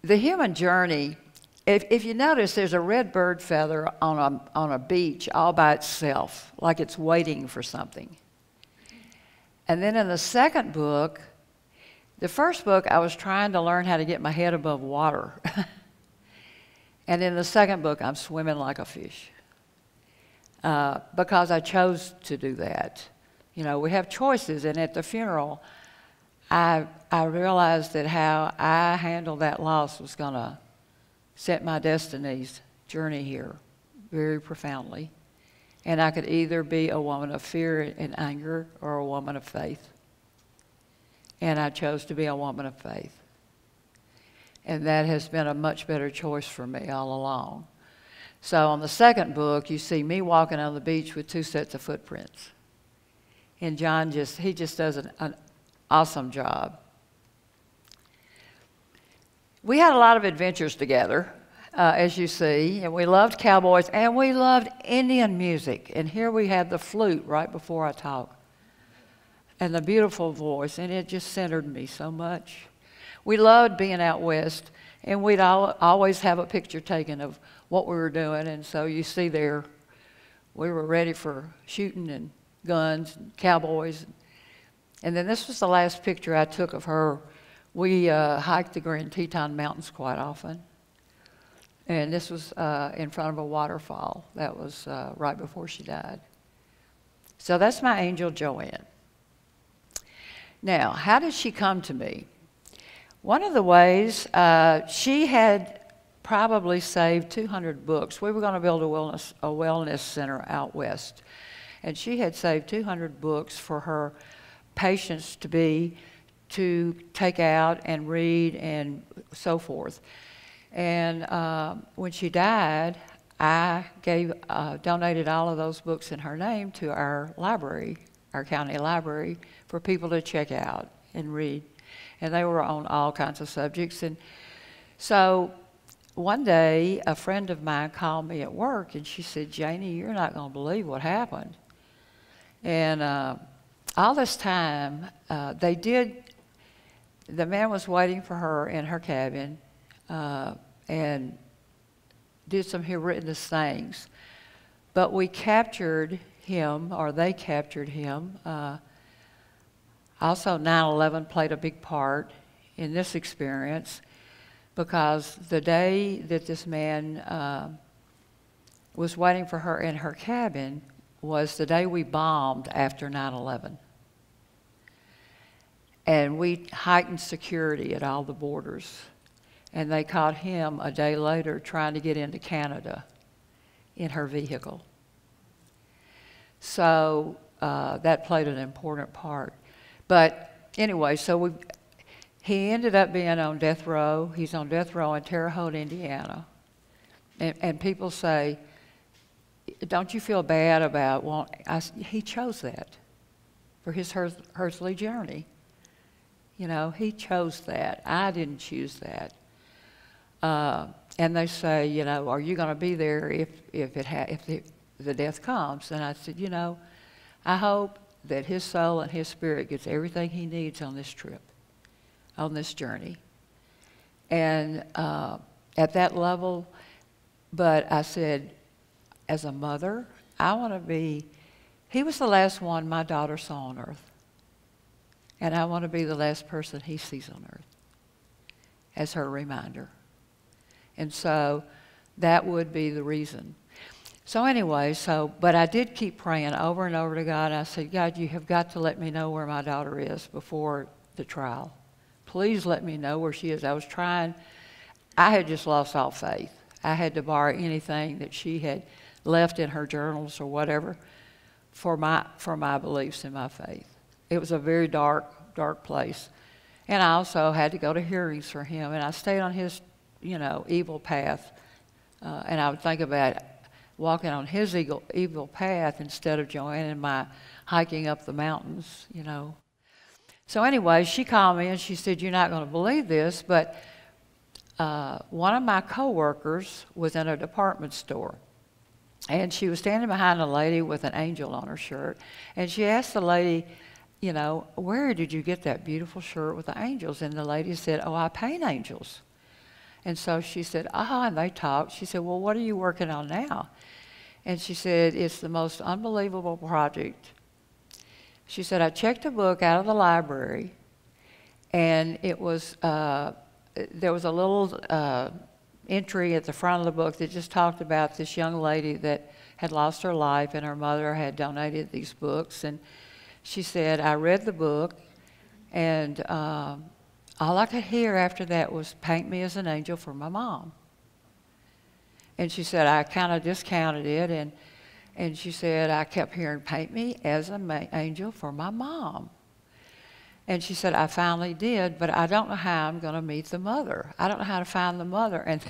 The human journey, if you notice, there's a red bird feather on a beach all by itself, like it's waiting for something. And then in the second book, the first book, I was trying to learn how to get my head above water. And in the second book, I'm swimming like a fish because I chose to do that. You know, we have choices, and at the funeral, I realized that how I handled that loss was going to set my destiny's journey here very profoundly. And I could either be a woman of fear and anger or a woman of faith. And I chose to be a woman of faith. And that has been a much better choice for me all along. So on the second book, you see me walking on the beach with 2 sets of footprints. And John just does an awesome job. We had a lot of adventures together, as you see, and we loved cowboys, and we loved Indian music. And here we had the flute right before I talk, and the beautiful voice, and it just centered me so much. We loved being out west, and we'd always have a picture taken of what we were doing, and so you see there, we were ready for shooting and guns and cowboys. And then this was the last picture I took of her. We hiked the Grand Teton Mountains quite often. And this was in front of a waterfall. That was right before she died. So that's my angel, Joann. Now, how did she come to me? One of the ways, she had probably saved 200 books. We were going to build a wellness center out west. And she had saved 200 books for her patients to take out and read and so forth. And when she died, I donated all of those books in her name to our library, our county library, for people to check out and read. And they were on all kinds of subjects. And so one day, a friend of mine called me at work, and she said, "Janie, you're not going to believe what happened." And all this time, the man was waiting for her in her cabin and did some horrendous things. But we captured him, or they captured him. Also, 9/11 played a big part in this experience, because the day that this man was waiting for her in her cabin was the day we bombed after 9/11. And we heightened security at all the borders. And they caught him a day later trying to get into Canada in her vehicle. So that played an important part. But anyway, so he ended up being on death row. He's on death row in Terre Haute, Indiana. And people say, "Don't you feel bad about he chose that for his earthly journey. You know, he chose that. I didn't choose that." And they say, you know, "Are you going to be there if the death comes?" And I said, you know, I hope that his soul and his spirit gets everything he needs on this trip, on this journey. And at that level, but I said, as a mother, I want to be, he was the last one my daughter saw on earth. And I want to be the last person he sees on earth as her reminder. And so that would be the reason. So anyway, but I did keep praying over and over to God. I said, "God, you have got to let me know where my daughter is before the trial. Please let me know where she is." I was trying. I had just lost all faith. I had to borrow anything that she had left in her journals or whatever for my beliefs and my faith. It was a very dark, dark place. And I also had to go to hearings for him. And I stayed on his, evil path. And I would think about walking on his evil path instead of Joann and my hiking up the mountains, So anyway, she called me and she said, "You're not going to believe this, but one of my coworkers was in a department store. And she was standing behind a lady with an angel on her shirt. And she asked the lady, "Where did you get that beautiful shirt with the angels?" And the lady said, "Oh, I paint angels." And so she said, and they talked. She said, well, what are you working on now? And she said, it's the most unbelievable project. She said, I checked a book out of the library, and it was, there was a little entry at the front of the book that just talked about this young lady that had lost her life, and her mother had donated these books. And she said, I read the book, and all I could hear after that was, paint me as an angel for my mom. And she said, I kind of discounted it, and she said, I kept hearing, paint me as an angel for my mom. And she said, I finally did, but I don't know how I'm going to meet the mother. I don't know how to find the mother. And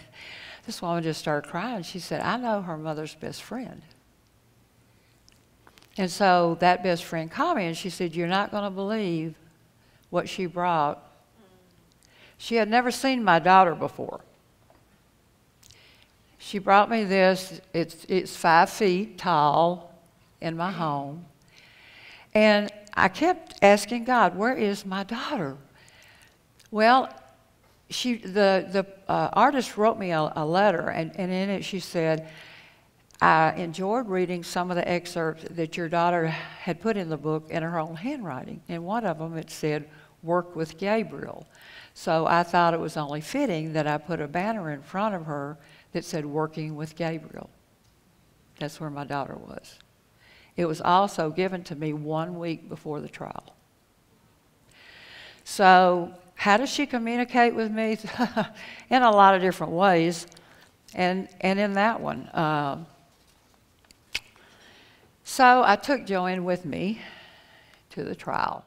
this woman just started crying. She said, I know her mother's best friend. And so that best friend called me, and she said, you're not going to believe what she brought. She had never seen my daughter before. She brought me this. It's 5 feet tall in my home. And I kept asking God, where is my daughter? Well, the artist wrote me a letter, and in it she said, I enjoyed reading some of the excerpts that your daughter had put in the book in her own handwriting. In one of them it said, work with Gabriel. So I thought it was only fitting that I put a banner in front of her that said, working with Gabriel. That's where my daughter was. It was also given to me 1 week before the trial. So how does she communicate with me? In a lot of different ways. And in that one. So I took Joann with me to the trial.